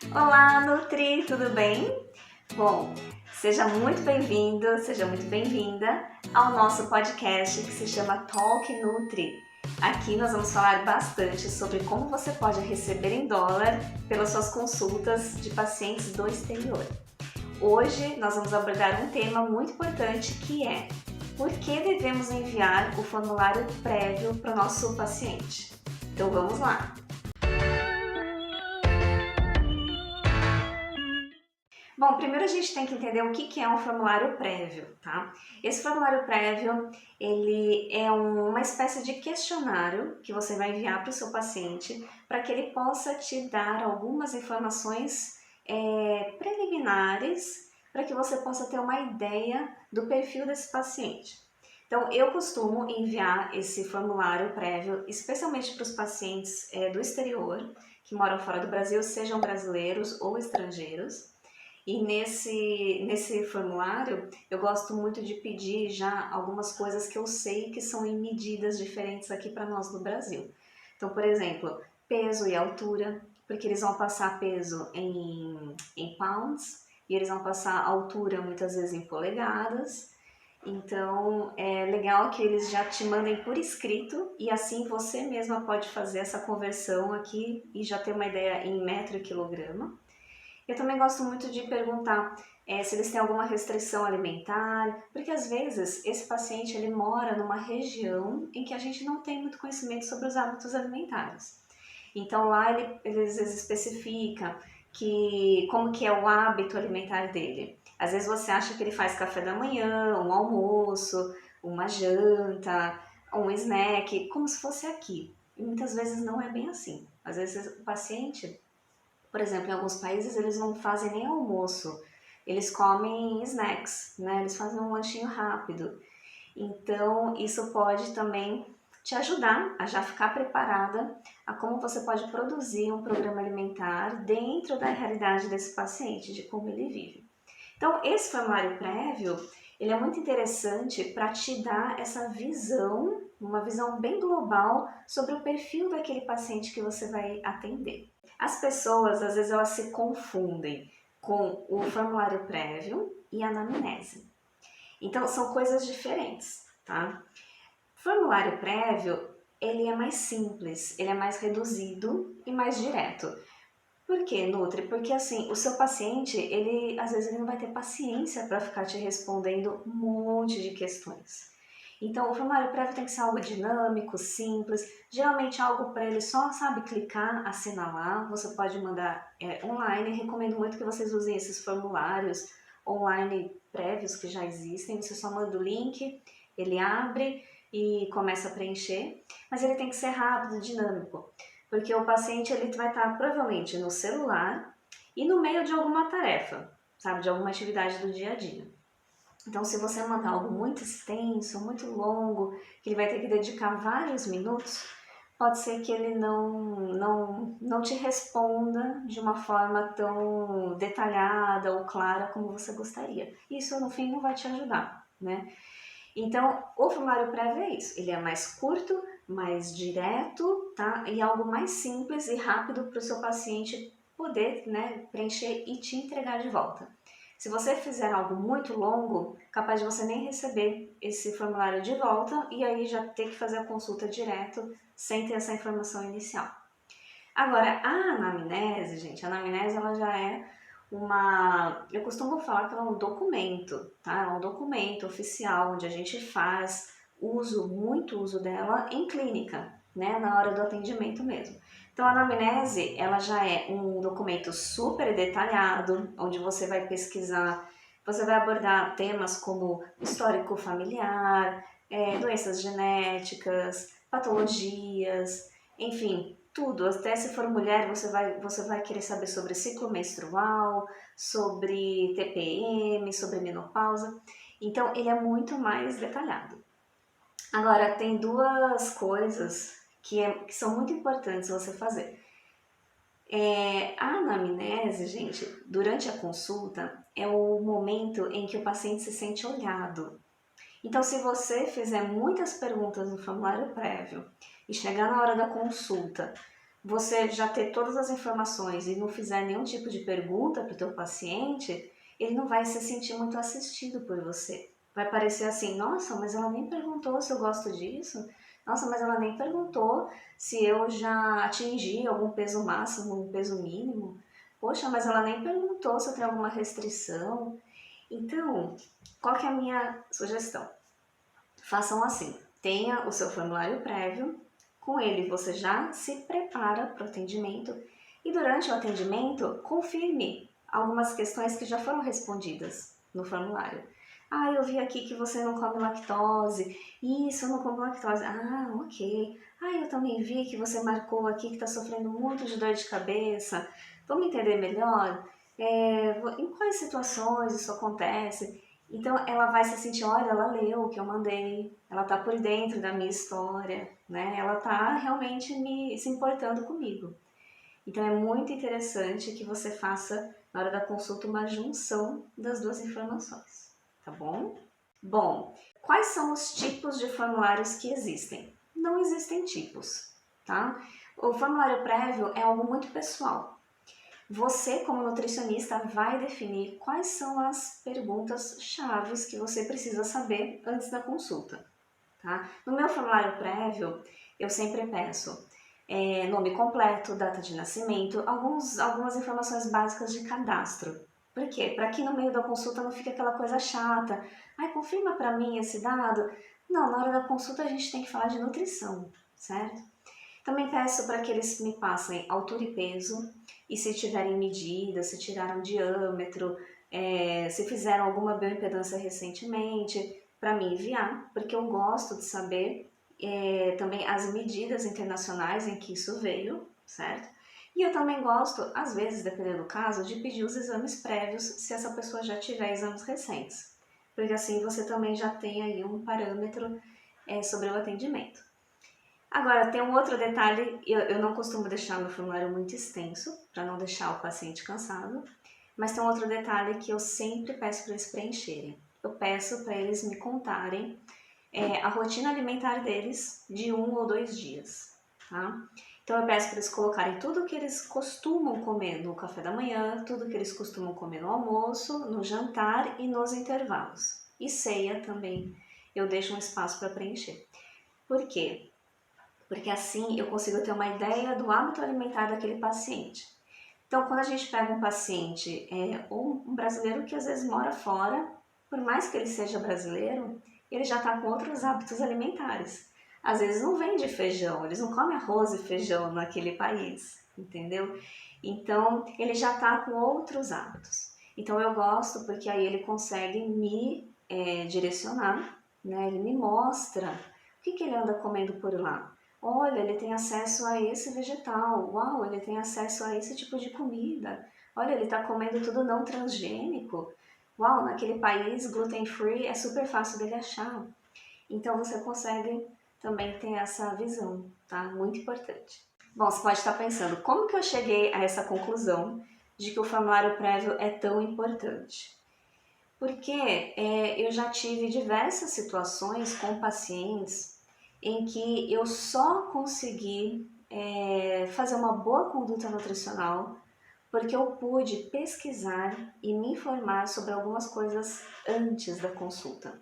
Olá, Nutri, tudo bem? Bom, seja muito bem-vindo, seja muito bem-vinda ao nosso podcast que se chama Talk Nutri. Aqui nós vamos falar bastante sobre como você pode receber em dólar pelas suas consultas de pacientes do exterior. Hoje nós vamos abordar um tema muito importante que é: por que devemos enviar o formulário prévio para o nosso paciente? Então vamos lá! Bom, primeiro a gente tem que entender o que é um formulário prévio, tá? Esse formulário prévio, ele é uma espécie de questionário que você vai enviar para o seu paciente para que ele possa te dar algumas informações preliminares para que você possa ter uma ideia do perfil desse paciente. Então, eu costumo enviar esse formulário prévio, especialmente para os pacientes do exterior, que moram fora do Brasil, sejam brasileiros ou estrangeiros. E nesse formulário, eu gosto muito de pedir já algumas coisas que eu sei que são em medidas diferentes aqui para nós no Brasil. Então, por exemplo, peso e altura, porque eles vão passar peso em pounds e eles vão passar altura muitas vezes em polegadas. Então, é legal que eles já te mandem por escrito e assim você mesma pode fazer essa conversão aqui e já ter uma ideia em metro e quilograma. Eu também gosto muito de perguntar se eles têm alguma restrição alimentar, porque às vezes esse paciente ele mora numa região em que a gente não tem muito conhecimento sobre os hábitos alimentares. Então lá ele às vezes especifica como que é o hábito alimentar dele. Às vezes você acha que ele faz café da manhã, um almoço, uma janta, um snack, como se fosse aqui. E muitas vezes não é bem assim. Às vezes o paciente, por exemplo, em alguns países eles não fazem nem almoço, eles comem snacks, né? Eles fazem um lanchinho rápido. Então, isso pode também te ajudar a já ficar preparada a como você pode produzir um programa alimentar dentro da realidade desse paciente, de como ele vive. Então, esse formulário prévio, ele é muito interessante para te dar essa visão, uma visão bem global sobre o perfil daquele paciente que você vai atender. As pessoas, às vezes, elas se confundem com o formulário prévio e a anamnese. Então, são coisas diferentes, tá? O formulário prévio, ele é mais simples, ele é mais reduzido e mais direto. Por quê, Nutri? Porque assim, o seu paciente, ele às vezes ele não vai ter paciência para ficar te respondendo um monte de questões. Então, o formulário prévio tem que ser algo dinâmico, simples, geralmente algo para ele só, sabe, clicar, assinalar. Você pode mandar online. Recomendo muito que vocês usem esses formulários online prévios que já existem. Você só manda o link, ele abre e começa a preencher, mas ele tem que ser rápido, dinâmico, porque o paciente ele vai estar provavelmente no celular e no meio de alguma tarefa, sabe, de alguma atividade do dia a dia. Então, se você mandar algo muito extenso, muito longo, que ele vai ter que dedicar vários minutos, pode ser que ele não te responda de uma forma tão detalhada ou clara como você gostaria. Isso, no fim, não vai te ajudar, né? Então, o formulário prévio é isso. Ele é mais curto, mais direto, tá? E algo mais simples e rápido para o seu paciente poder, né, preencher e te entregar de volta. Se você fizer algo muito longo, capaz de você nem receber esse formulário de volta e aí já ter que fazer a consulta direto sem ter essa informação inicial. Agora, a anamnese, gente, a anamnese ela já é eu costumo falar que ela é um documento, tá? É um documento oficial onde a gente faz muito uso dela em clínica, né? Na hora do atendimento mesmo. Então, a anamnese, ela já é um documento super detalhado, onde você vai pesquisar, você vai abordar temas como histórico familiar, doenças genéticas, patologias, enfim, tudo. Até se for mulher, você vai querer saber sobre ciclo menstrual, sobre TPM, sobre menopausa. Então, ele é muito mais detalhado. Agora, tem duas coisas que são muito importantes você fazer. A anamnese, gente, durante a consulta, é o momento em que o paciente se sente olhado. Então, se você fizer muitas perguntas no formulário prévio e chegar na hora da consulta, você já ter todas as informações e não fizer nenhum tipo de pergunta para o teu paciente, ele não vai se sentir muito assistido por você. Vai parecer assim, nossa, mas ela nem perguntou se eu gosto disso. Nossa, mas ela nem perguntou se eu já atingi algum peso máximo, um peso mínimo. Poxa, mas ela nem perguntou se eu tenho alguma restrição. Então, qual que é a minha sugestão? Façam assim, tenha o seu formulário prévio, com ele você já se prepara para o atendimento e durante o atendimento confirme algumas questões que já foram respondidas no formulário. Ah, eu vi aqui que você não come lactose. Isso, eu não como lactose. Ah, ok. Ah, eu também vi que você marcou aqui que está sofrendo muito de dor de cabeça. Vamos entender melhor? Em quais situações isso acontece? Então ela vai se sentir, olha, ela leu o que eu mandei, ela tá por dentro da minha história, né? Ela tá realmente se importando comigo. Então é muito interessante que você faça na hora da consulta uma junção das duas informações, tá bom? Bom, quais são os tipos de formulários que existem? Não existem tipos, tá? O formulário prévio é algo muito pessoal. Você, como nutricionista, vai definir quais são as perguntas chaves que você precisa saber antes da consulta. Tá? No meu formulário prévio, eu sempre peço nome completo, data de nascimento, algumas informações básicas de cadastro. Por quê? Para que no meio da consulta não fique aquela coisa chata. Ai, confirma para mim esse dado. Não, na hora da consulta a gente tem que falar de nutrição, certo? Também peço para que eles me passem altura e peso, e se tiverem medidas, se tiraram diâmetro, se fizeram alguma bioimpedância recentemente, para me enviar, porque eu gosto de saber também as medidas internacionais em que isso veio, certo? E eu também gosto, às vezes, dependendo do caso, de pedir os exames prévios se essa pessoa já tiver exames recentes, porque assim você também já tem aí um parâmetro sobre o atendimento. Agora, tem um outro detalhe, eu não costumo deixar meu formulário muito extenso, para não deixar o paciente cansado, mas tem um outro detalhe que eu sempre peço para eles preencherem. Eu peço para eles me contarem a rotina alimentar deles de 1 ou 2 dias, tá? Então eu peço para eles colocarem tudo que eles costumam comer no café da manhã, tudo que eles costumam comer no almoço, no jantar e nos intervalos. E ceia também, eu deixo um espaço para preencher. Por quê? Porque assim eu consigo ter uma ideia do hábito alimentar daquele paciente. Então, quando a gente pega um paciente, ou um brasileiro que às vezes mora fora, por mais que ele seja brasileiro, ele já está com outros hábitos alimentares. Às vezes não vende feijão, eles não comem arroz e feijão naquele país, entendeu? Então, ele já está com outros hábitos. Então, eu gosto porque aí ele consegue me direcionar, né? Ele me mostra o que ele anda comendo por lá. Olha, ele tem acesso a esse vegetal. Uau, ele tem acesso a esse tipo de comida. Olha, ele está comendo tudo não transgênico. Uau, naquele país gluten free é super fácil dele achar. Então você consegue também ter essa visão, tá? Muito importante. Bom, você pode estar pensando, como que eu cheguei a essa conclusão de que o formulário prévio é tão importante? Porque eu já tive diversas situações com pacientes em que eu só consegui fazer uma boa conduta nutricional porque eu pude pesquisar e me informar sobre algumas coisas antes da consulta.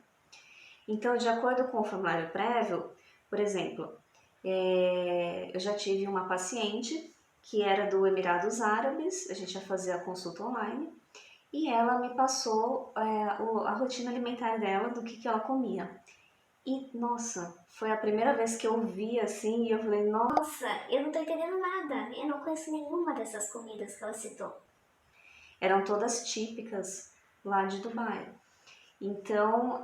Então, de acordo com o formulário prévio, por exemplo, eu já tive uma paciente que era do Emirados Árabes, a gente ia fazer a consulta online, e ela me passou a rotina alimentar dela, do que ela comia. E, nossa, foi a primeira vez que eu vi assim e eu falei, nossa, eu não tô entendendo nada. Eu não conheço nenhuma dessas comidas que ela citou. Eram todas típicas lá de Dubai. Então,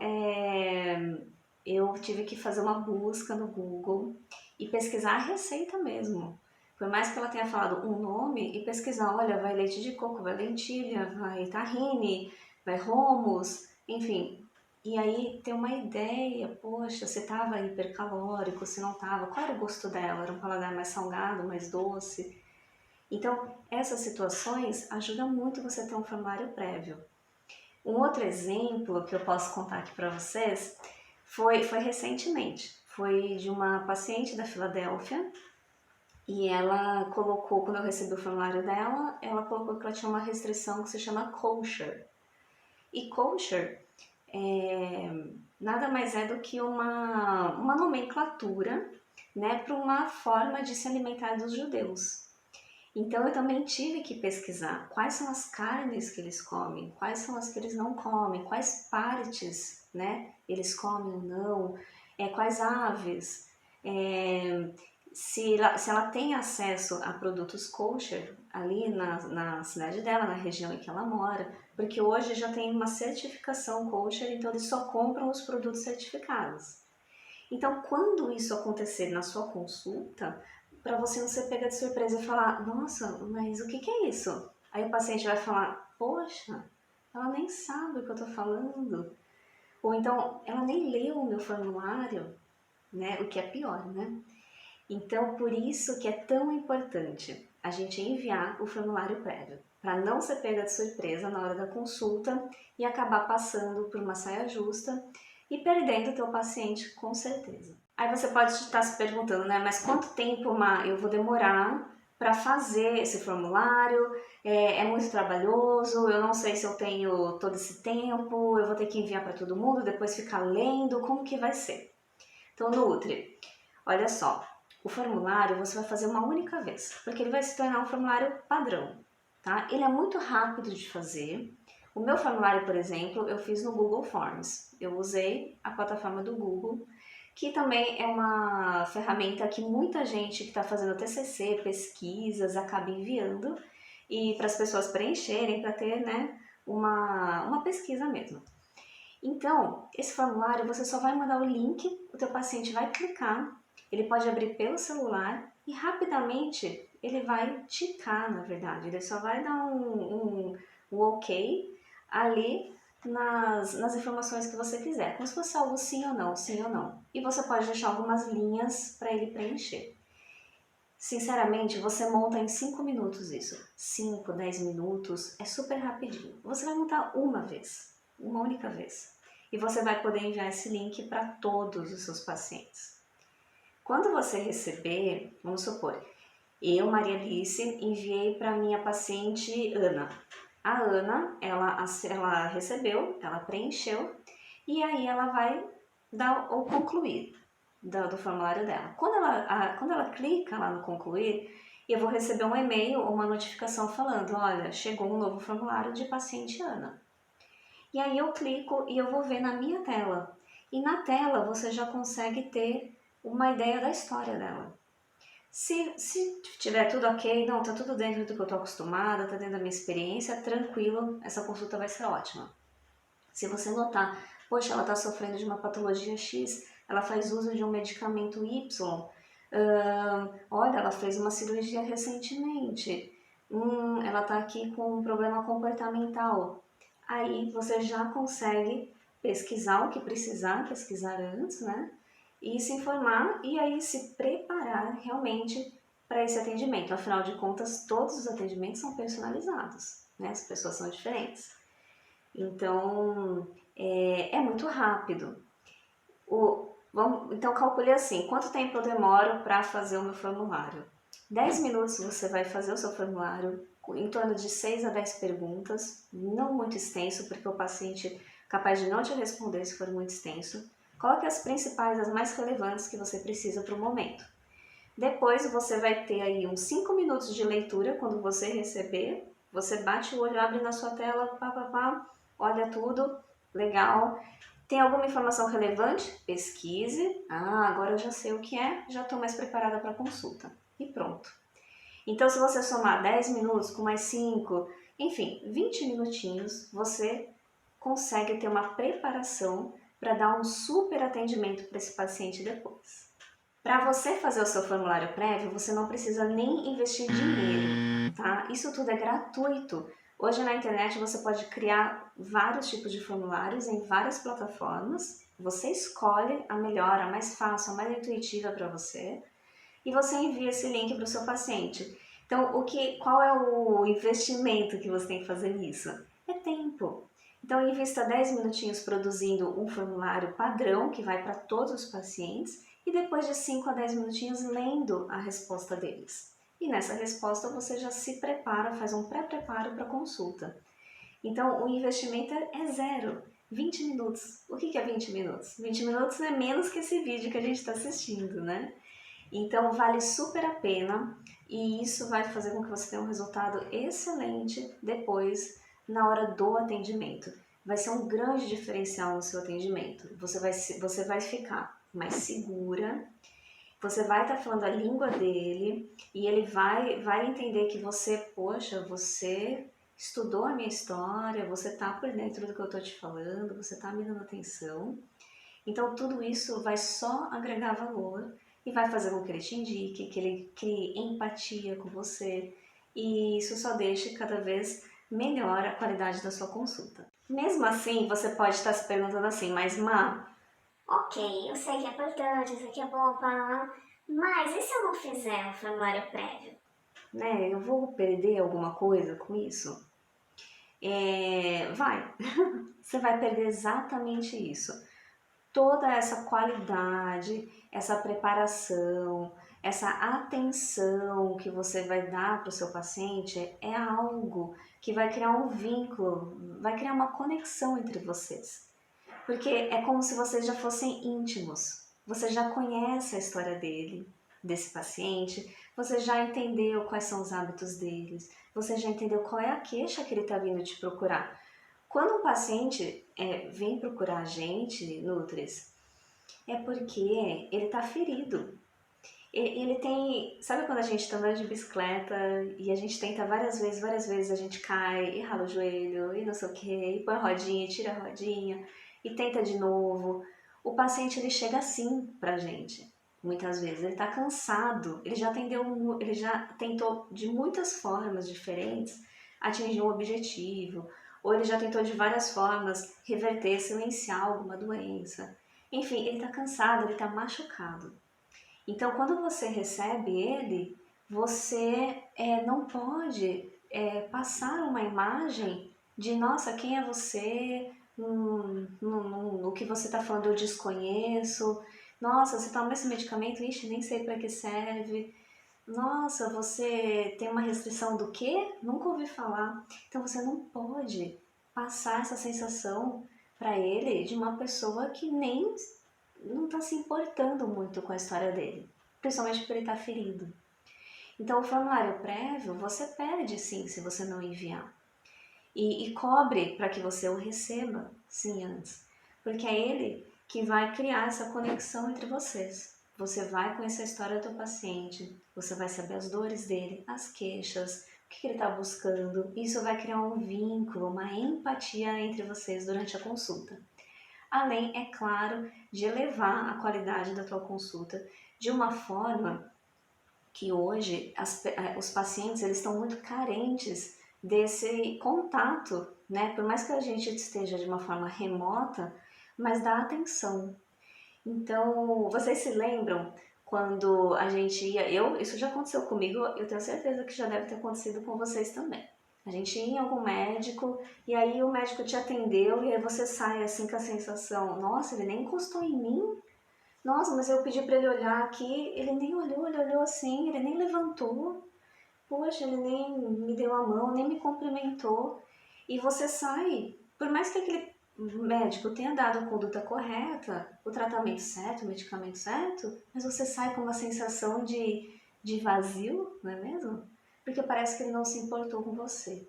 eu tive que fazer uma busca no Google e pesquisar a receita mesmo. Por mais que ela tenha falado um nome, e pesquisar, olha, vai leite de coco, vai lentilha, vai tahine, vai hummus, enfim. E aí ter uma ideia, poxa, se estava hipercalórico, se não estava, qual era o gosto dela? Era um paladar mais salgado, mais doce? Então, essas situações ajudam muito você ter um formulário prévio. Um outro exemplo que eu posso contar aqui para vocês foi recentemente. Foi de uma paciente da Filadélfia E ela colocou, quando eu recebi o formulário dela, ela colocou que ela tinha uma restrição que se chama kosher. E kosher nada mais é do que uma nomenclatura, né, para uma forma de se alimentar dos judeus. Então eu também tive que pesquisar quais são as carnes que eles comem, quais são as que eles não comem, quais partes, né, eles comem ou não, quais aves, se ela tem acesso a produtos kosher ali na cidade dela, na região em que ela mora, porque hoje já tem uma certificação kosher, então eles só compram os produtos certificados. Então, quando isso acontecer na sua consulta, para você não ser pega de surpresa e falar, nossa, mas o que é isso? Aí o paciente vai falar, poxa, ela nem sabe o que eu estou falando. Ou então, ela nem leu o meu formulário, né? O que é pior, né? Então, por isso que é tão importante a gente enviar o formulário prévio, para não ser pega de surpresa na hora da consulta e acabar passando por uma saia justa e perdendo o teu paciente com certeza. Aí você pode estar se perguntando, né, mas quanto tempo, eu vou demorar para fazer esse formulário? É muito trabalhoso, eu não sei se eu tenho todo esse tempo, eu vou ter que enviar para todo mundo, depois ficar lendo, como que vai ser? Então, Nutri, olha só, o formulário você vai fazer uma única vez, porque ele vai se tornar um formulário padrão, tá? Ele é muito rápido de fazer. O meu formulário, por exemplo, eu fiz no Google Forms. Eu usei a plataforma do Google, que também é uma ferramenta que muita gente que está fazendo TCC, pesquisas, acaba enviando e para as pessoas preencherem, para ter, né, uma pesquisa mesmo. Então, esse formulário você só vai mandar o link, o teu paciente vai clicar, ele pode abrir pelo celular e rapidamente ele vai ticar, na verdade, ele só vai dar um ok ali nas informações que você quiser, como se fosse algo sim ou não, sim ou não. E você pode deixar algumas linhas para ele preencher. Sinceramente, você monta em 5 minutos isso. 5, 10 minutos, é super rapidinho. Você vai montar uma vez, uma única vez. E você vai poder enviar esse link para todos os seus pacientes. Quando você receber, vamos supor, eu, Maria Alice, enviei para minha paciente Ana. A Ana, ela recebeu, ela preencheu e aí ela vai dar o concluir do formulário dela. Quando ela clica lá no concluir, eu vou receber um e-mail ou uma notificação falando, olha, chegou um novo formulário de paciente Ana. E aí eu clico e eu vou ver na minha tela. E na tela você já consegue ter uma ideia da história dela. Se tiver tudo ok, não, tá tudo dentro do que eu tô acostumada, tá dentro da minha experiência, tranquilo, essa consulta vai ser ótima. Se você notar, poxa, ela tá sofrendo de uma patologia X, ela faz uso de um medicamento Y, olha, ela fez uma cirurgia recentemente, ela tá aqui com um problema comportamental. Aí você já consegue pesquisar o que precisar pesquisar antes, né? E se informar e aí se preparar realmente para esse atendimento. Afinal de contas, todos os atendimentos são personalizados, né? As pessoas são diferentes. Então, é muito rápido. Então, calcule assim, quanto tempo eu demoro para fazer o meu formulário? 10 minutos você vai fazer o seu formulário, em torno de 6 a 10 perguntas, não muito extenso, porque o paciente é capaz de não te responder se for muito extenso. Coloque as principais, as mais relevantes que você precisa para o momento. Depois você vai ter aí uns 5 minutos de leitura quando você receber. Você bate o olho, abre na sua tela, olha tudo, legal. Tem alguma informação relevante? Pesquise. Ah, agora eu já sei o que é, já estou mais preparada para a consulta. E pronto. Então, se você somar 10 minutos com mais 5, enfim, 20 minutinhos, você consegue ter uma preparação para dar um super atendimento para esse paciente depois. Para você fazer o seu formulário prévio, você não precisa nem investir dinheiro, tá? Isso tudo é gratuito. Hoje na internet você pode criar vários tipos de formulários em várias plataformas. Você escolhe a melhor, a mais fácil, a mais intuitiva para você e você envia esse link para o seu paciente. Então, qual é o investimento que você tem que fazer nisso? É tempo. Então, invista 10 minutinhos produzindo um formulário padrão que vai para todos os pacientes e depois de 5 a 10 minutinhos lendo a resposta deles. E nessa resposta você já se prepara, faz um pré-preparo para a consulta. Então o investimento é zero, 20 minutos. O que é 20 minutos? 20 minutos é menos que esse vídeo que a gente está assistindo, né? Então vale super a pena e isso vai fazer com que você tenha um resultado excelente depois na hora do atendimento. Vai ser um grande diferencial no seu atendimento. Você vai ficar mais segura, você vai estar falando a língua dele e ele vai entender que você, poxa, você estudou a minha história, você está por dentro do que eu estou te falando, você está me dando atenção. Então tudo isso vai só agregar valor e vai fazer com que ele te indique, que ele crie empatia com você e isso só deixa cada vez melhor a qualidade da sua consulta. Mesmo assim, você pode estar se perguntando assim, mas Má, Ok, eu sei que é importante, eu sei que é bom, pá, mas e se eu não fizer um formulário prévio? né, eu vou perder alguma coisa com isso? Vai, você vai perder exatamente isso. Toda essa qualidade, essa preparação, essa atenção que você vai dar para o seu paciente é algo que vai criar um vínculo, vai criar uma conexão entre vocês. Porque é como se vocês já fossem íntimos. Você já conhece a história dele, desse paciente, você já entendeu quais são os hábitos deles, você já entendeu qual é a queixa que ele está vindo te procurar. Quando um paciente vem procurar a gente, Nutris, é porque ele está ferido. Ele tem... Sabe quando a gente está andando de bicicleta e a gente tenta várias vezes a gente cai e rala o joelho e não sei o que, e põe a rodinha, tira a rodinha e tenta de novo. O paciente ele chega assim pra gente, muitas vezes. Ele está cansado, ele já tentou de muitas formas diferentes atingir um objetivo, ou ele já tentou de várias formas reverter, silenciar alguma doença. Enfim, ele está cansado, ele está machucado. Então, quando você recebe ele, você não pode passar uma imagem de, nossa, quem é você? No que você está falando eu desconheço. Nossa, você toma esse medicamento? Ixi, nem sei para que serve. Nossa, você tem uma restrição do quê? Nunca ouvi falar. Então, você não pode passar essa sensação para ele de uma pessoa que nem não está se importando muito com a história dele, principalmente porque ele está ferido. Então, o formulário prévio você perde sim se você não enviar. E cobre para que você o receba sim antes, porque é ele que vai criar essa conexão entre vocês. Você vai conhecer a história do paciente, você vai saber as dores dele, as queixas, o que ele está buscando. Isso vai criar um vínculo, uma empatia entre vocês durante a consulta. Além, é claro, de elevar a qualidade da tua consulta de uma forma que hoje os pacientes eles estão muito carentes desse contato, né? Por mais que a gente esteja de uma forma remota, mas da atenção. Então, vocês se lembram quando a gente ia... isso já aconteceu comigo, eu tenho certeza que já deve ter acontecido com vocês também. A gente ia em algum médico e aí o médico te atendeu e aí você sai assim com a sensação, nossa, ele nem encostou em mim. Nossa, mas eu pedi para ele olhar aqui, ele nem olhou, ele olhou assim, ele nem levantou. Poxa, ele nem me deu a mão, nem me cumprimentou. E você sai, por mais que aquele médico tenha dado a conduta correta, o tratamento certo, o medicamento certo, mas você sai com uma sensação de vazio, não é mesmo? Porque parece que ele não se importou com você.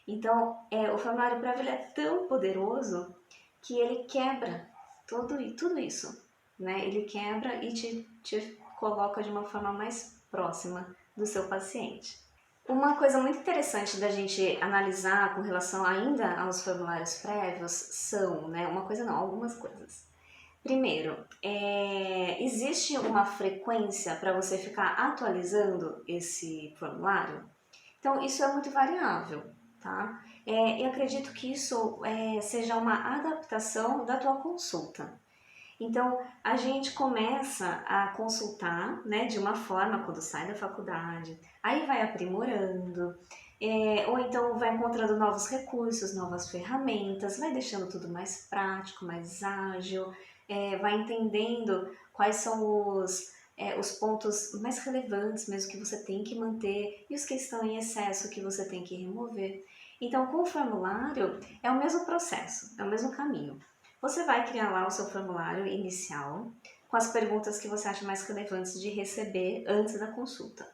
Então, o formulário prévio ele é tão poderoso que ele quebra tudo isso, né? Ele quebra e te coloca de uma forma mais próxima do seu paciente. Uma coisa muito interessante da gente analisar com relação ainda aos formulários prévios são, né? Uma coisa não, algumas coisas. Primeiro, existe uma frequência para você ficar atualizando esse formulário? Então, isso é muito variável, tá? Eu acredito que isso seja uma adaptação da tua consulta. Então, a gente começa a consultar, né, de uma forma quando sai da faculdade, aí vai aprimorando, ou então vai encontrando novos recursos, novas ferramentas, vai deixando tudo mais prático, mais ágil, vai entendendo quais são os pontos mais relevantes mesmo que você tem que manter e os que estão em excesso que você tem que remover. Então, com o formulário, é o mesmo processo, é o mesmo caminho. Você vai criar lá o seu formulário inicial com as perguntas que você acha mais relevantes de receber antes da consulta.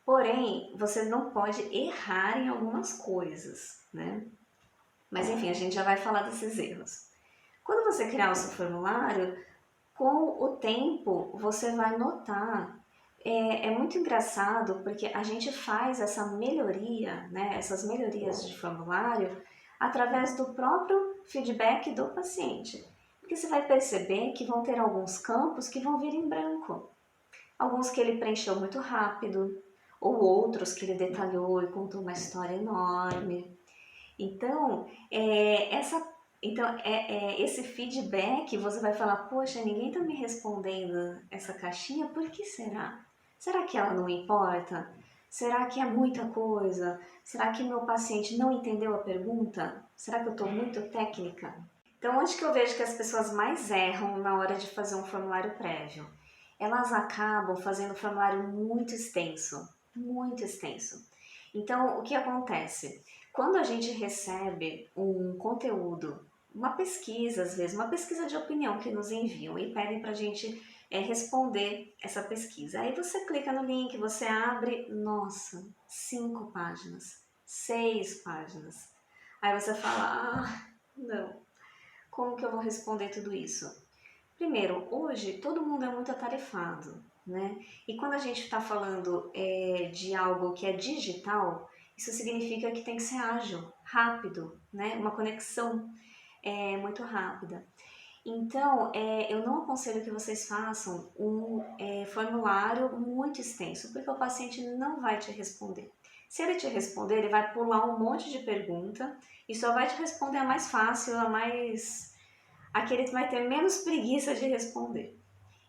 Porém, você não pode errar em algumas coisas, né? Mas enfim, a gente já vai falar desses erros. Quando você criar o seu formulário, com o tempo você vai notar. É muito engraçado porque a gente faz essa melhoria, né, essas melhorias de formulário, através do próprio feedback do paciente. Porque você vai perceber que vão ter alguns campos que vão vir em branco. Alguns que ele preencheu muito rápido, ou outros que ele detalhou e contou uma história enorme. Então, esse feedback você vai falar, poxa, ninguém está me respondendo essa caixinha, por que será? Será que ela não importa? Será que é muita coisa? Será que meu paciente não entendeu a pergunta? Será que eu estou muito técnica? Então, onde que eu vejo que as pessoas mais erram na hora de fazer um formulário prévio? Elas acabam fazendo um formulário muito extenso, muito extenso. Então, o que acontece? Quando a gente recebe um conteúdo, uma pesquisa, às vezes, uma pesquisa de opinião que nos enviam e pedem para a gente responder essa pesquisa. Aí você clica no link, você abre, nossa, 5 páginas, 6 páginas. Aí você fala, não, como que eu vou responder tudo isso? Primeiro, hoje todo mundo é muito atarefado, né? E quando a gente está falando de algo que é digital, isso significa que tem que ser ágil, rápido, né? Uma conexão muito rápida. Então, eu não aconselho que vocês façam um formulário muito extenso, porque o paciente não vai te responder. Se ele te responder, ele vai pular um monte de pergunta e só vai te responder a mais fácil, aquele que vai ter menos preguiça de responder.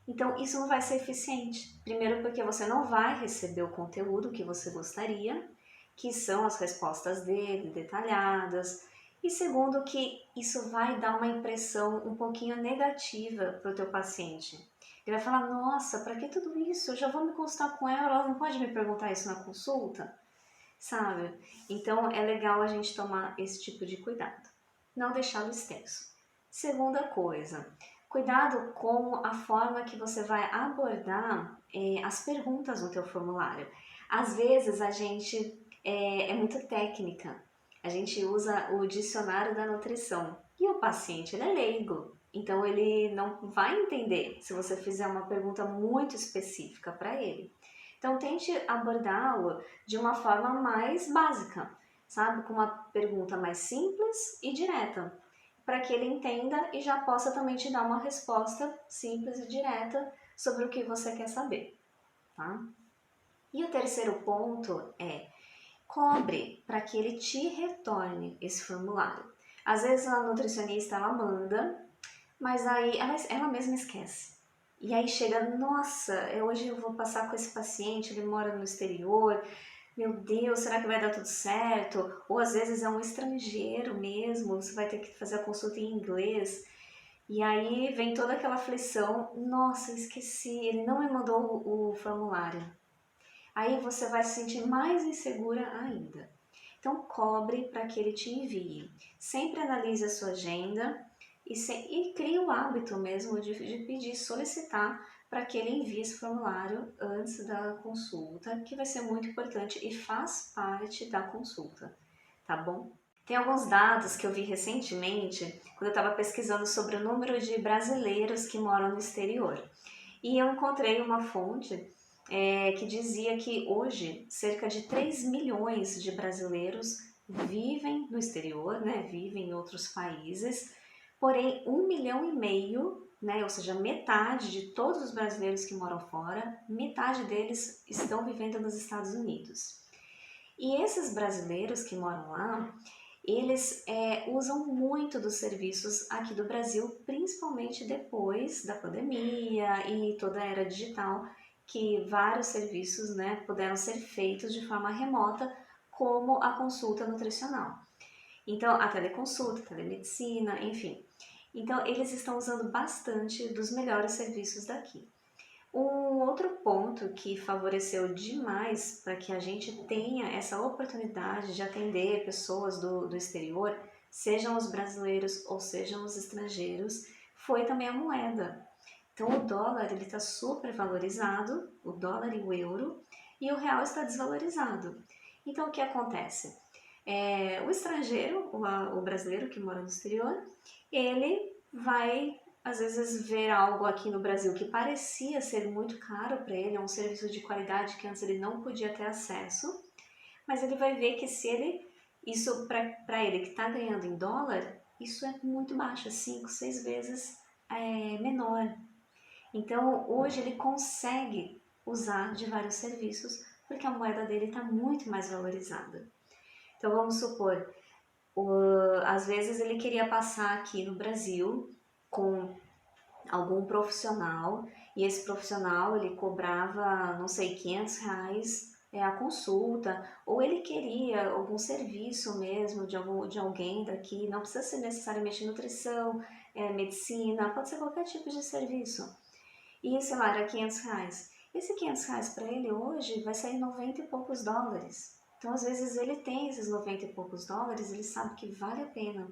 Então, isso não vai ser eficiente. Primeiro, porque você não vai receber o conteúdo que você gostaria, que são as respostas dele, detalhadas. E segundo, que isso vai dar uma impressão um pouquinho negativa para o teu paciente. Ele vai falar, nossa, para que tudo isso? Eu já vou me consultar com ela não pode me perguntar isso na consulta? Sabe? Então, é legal a gente tomar esse tipo de cuidado. Não deixá-lo extenso. Segunda coisa, cuidado com a forma que você vai abordar as perguntas no teu formulário. Às vezes a gente é muito técnica, a gente usa o dicionário da nutrição e o paciente ele é leigo, então ele não vai entender se você fizer uma pergunta muito específica para ele. Então tente abordá-lo de uma forma mais básica, sabe? Com uma pergunta mais simples e direta, para que ele entenda e já possa também te dar uma resposta simples e direta sobre o que você quer saber, tá? E o terceiro ponto é cobre para que ele te retorne esse formulário. Às vezes a nutricionista ela manda, mas aí ela mesma esquece. E aí chega, nossa, hoje eu vou passar com esse paciente, ele mora no exterior, meu Deus, será que vai dar tudo certo? Ou às vezes é um estrangeiro mesmo, você vai ter que fazer a consulta em inglês. E aí vem toda aquela aflição, nossa, esqueci, ele não me mandou o formulário. Aí você vai se sentir mais insegura ainda. Então cobre para que ele te envie. Sempre analise a sua agenda e crie o hábito mesmo de pedir, solicitar para que ele envie esse formulário antes da consulta, que vai ser muito importante e faz parte da consulta, tá bom? Tem alguns dados que eu vi recentemente, quando eu estava pesquisando sobre o número de brasileiros que moram no exterior. E eu encontrei uma fonte que dizia que hoje cerca de 3 milhões de brasileiros vivem no exterior, né, vivem em outros países, porém 1,5 milhão, né, ou seja, metade de todos os brasileiros que moram fora, metade deles estão vivendo nos Estados Unidos. E esses brasileiros que moram lá, eles usam muito dos serviços aqui do Brasil, principalmente depois da pandemia e toda a era digital, que vários serviços, né, puderam ser feitos de forma remota, como a consulta nutricional. Então, a teleconsulta, a telemedicina, enfim. Então, eles estão usando bastante dos melhores serviços daqui. Um outro ponto que favoreceu demais para que a gente tenha essa oportunidade de atender pessoas do exterior, sejam os brasileiros ou sejam os estrangeiros, foi também a moeda. Então o dólar ele está super valorizado, o dólar e o euro, e o real está desvalorizado. Então o que acontece? O estrangeiro, o brasileiro que mora no exterior, ele vai às vezes ver algo aqui no Brasil que parecia ser muito caro para ele, é um serviço de qualidade que antes ele não podia ter acesso, mas ele vai ver que se ele, isso para ele que está ganhando em dólar, isso é muito baixo, 5, 6 vezes menor. Então hoje ele consegue usar de vários serviços porque a moeda dele está muito mais valorizada. Então vamos supor, às vezes ele queria passar aqui no Brasil com algum profissional e esse profissional ele cobrava, não sei, R$ 500 a consulta, ou ele queria algum serviço mesmo de alguém daqui, não precisa ser necessariamente nutrição, medicina, pode ser qualquer tipo de serviço. E, sei lá, era R$ 500. Esse R$ 500 para ele hoje vai sair 90 e poucos dólares. Então, às vezes, ele tem esses 90 e poucos dólares, ele sabe que vale a pena.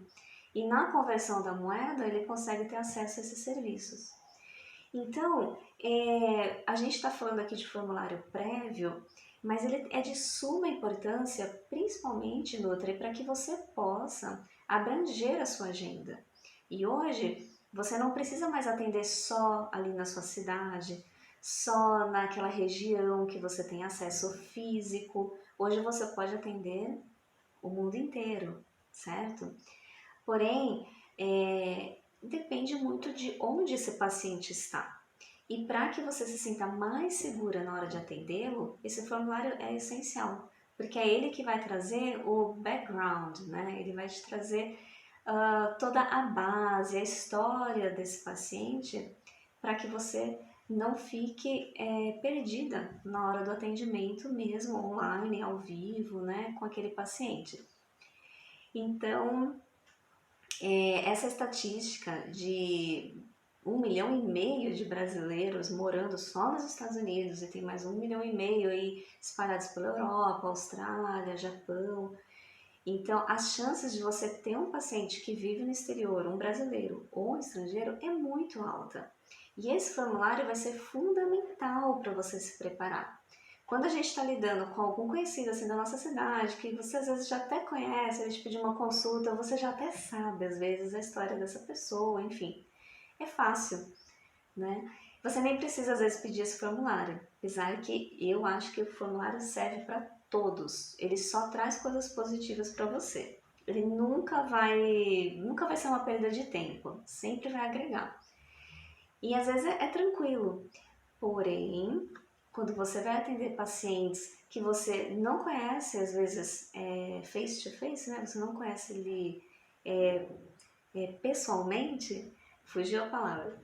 E na conversão da moeda, ele consegue ter acesso a esses serviços. Então, a gente está falando aqui de formulário prévio, mas ele é de suma importância, principalmente, Nutri, para que você possa abranger a sua agenda. E hoje, você não precisa mais atender só ali na sua cidade, só naquela região que você tem acesso físico. Hoje você pode atender o mundo inteiro, certo? Porém, depende muito de onde esse paciente está. E para que você se sinta mais segura na hora de atendê-lo, esse formulário é essencial, porque é ele que vai trazer o background, né? Ele vai te trazer toda a base, a história desse paciente, para que você não fique perdida na hora do atendimento mesmo, online, ao vivo, né, com aquele paciente. Então, essa estatística de 1,5 milhão de brasileiros morando só nos Estados Unidos e tem mais 1,5 milhão aí espalhados pela Europa, Austrália, Japão. Então, as chances de você ter um paciente que vive no exterior, um brasileiro ou um estrangeiro, é muito alta. E esse formulário vai ser fundamental para você se preparar. Quando a gente está lidando com algum conhecido assim da nossa cidade, que você às vezes já até conhece, ele te pedir uma consulta, você já até sabe às vezes a história dessa pessoa, enfim. É fácil, né? Você nem precisa às vezes pedir esse formulário, apesar que eu acho que o formulário serve para todos. Ele só traz coisas positivas para você. Ele nunca vai ser uma perda de tempo, sempre vai agregar. E às vezes é tranquilo. Porém, quando você vai atender pacientes que você não conhece, às vezes face to face, né? Você não conhece ele pessoalmente, fugiu a palavra.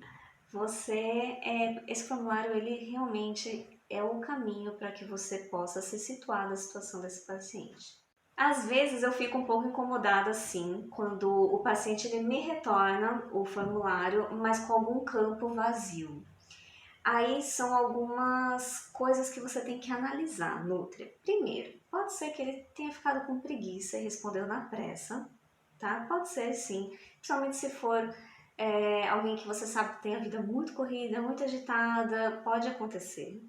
Esse formulário ele realmente é o caminho para que você possa se situar na situação desse paciente. Às vezes eu fico um pouco incomodada assim, quando o paciente ele me retorna o formulário, mas com algum campo vazio. Aí são algumas coisas que você tem que analisar, Nutria. Primeiro, pode ser que ele tenha ficado com preguiça e respondeu na pressa, tá? Pode ser sim, principalmente se for alguém que você sabe que tem a vida muito corrida, muito agitada, pode acontecer.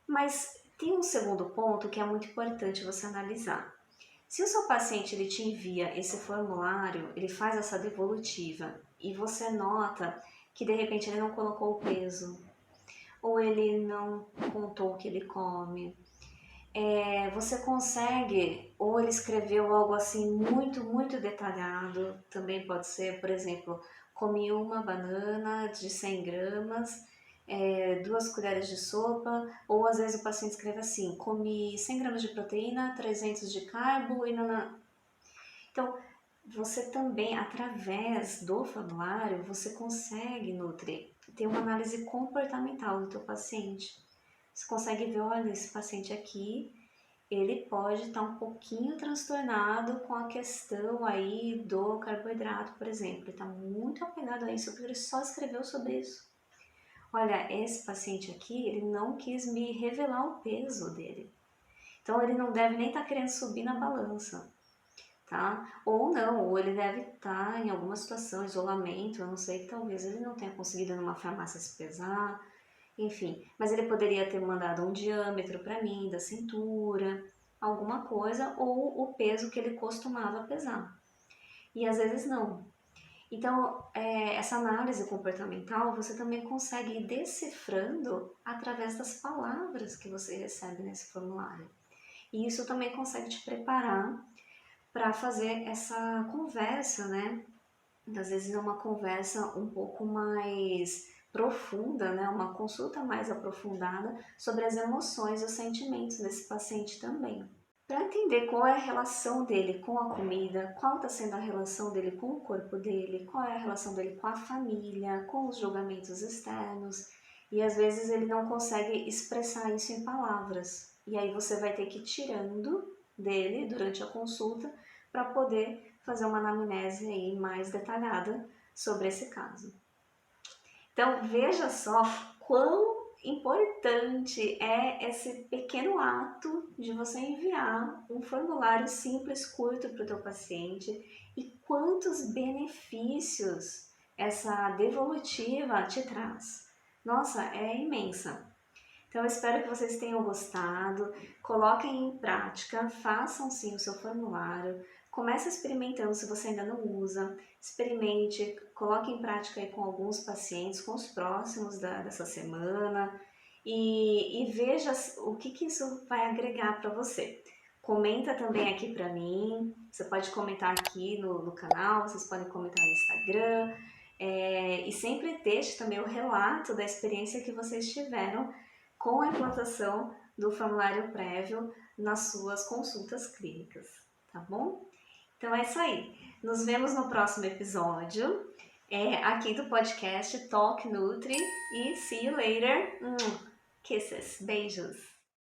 Mas tem um segundo ponto que é muito importante você analisar. Se o seu paciente ele te envia esse formulário, ele faz essa devolutiva e você nota que de repente ele não colocou o peso, ou ele não contou o que ele come, você consegue, ou ele escreveu algo assim muito, muito detalhado, também pode ser, por exemplo, comi uma banana de 100 gramas, 2 colheres de sopa, ou às vezes o paciente escreve assim, comi 100 gramas de proteína, 300 de carbo e nanã. Então, você também, através do formulário, você consegue, Nutri, ter uma análise comportamental do teu paciente. Você consegue ver, olha, esse paciente aqui, ele pode estar um pouquinho transtornado com a questão aí do carboidrato, por exemplo. Ele está muito apegado a isso, porque ele só escreveu sobre isso. Olha, esse paciente aqui, ele não quis me revelar o peso dele. Então, ele não deve nem estar querendo subir na balança, tá? Ou não, ou ele deve estar em alguma situação, isolamento, eu não sei, talvez ele não tenha conseguido ir numa farmácia se pesar, enfim. Mas ele poderia ter mandado um diâmetro para mim, da cintura, alguma coisa, ou o peso que ele costumava pesar. E às vezes não. Então, essa análise comportamental você também consegue ir decifrando através das palavras que você recebe nesse formulário. E isso também consegue te preparar para fazer essa conversa, né? Às vezes é uma conversa um pouco mais profunda, né? Uma consulta mais aprofundada sobre as emoções e os sentimentos desse paciente também. Para entender qual é a relação dele com a comida, qual está sendo a relação dele com o corpo dele, qual é a relação dele com a família, com os julgamentos externos, e às vezes ele não consegue expressar isso em palavras. E aí você vai ter que ir tirando dele durante a consulta para poder fazer uma anamnese aí mais detalhada sobre esse caso. Então veja só quão importante é esse pequeno ato de você enviar um formulário simples, curto para o teu paciente e quantos benefícios essa devolutiva te traz. Nossa, é imensa. Então eu espero que vocês tenham gostado, coloquem em prática, façam sim o seu formulário, comece experimentando se você ainda não usa, experimente, coloque em prática aí com alguns pacientes, com os próximos dessa semana e veja o que isso vai agregar para você. Comenta também aqui para mim, você pode comentar aqui no canal, vocês podem comentar no Instagram e sempre deixe também o relato da experiência que vocês tiveram com a implantação do formulário prévio nas suas consultas clínicas, tá bom? Então é isso aí. Nos vemos no próximo episódio aqui do podcast Talk Nutri e see you later. Kisses, beijos.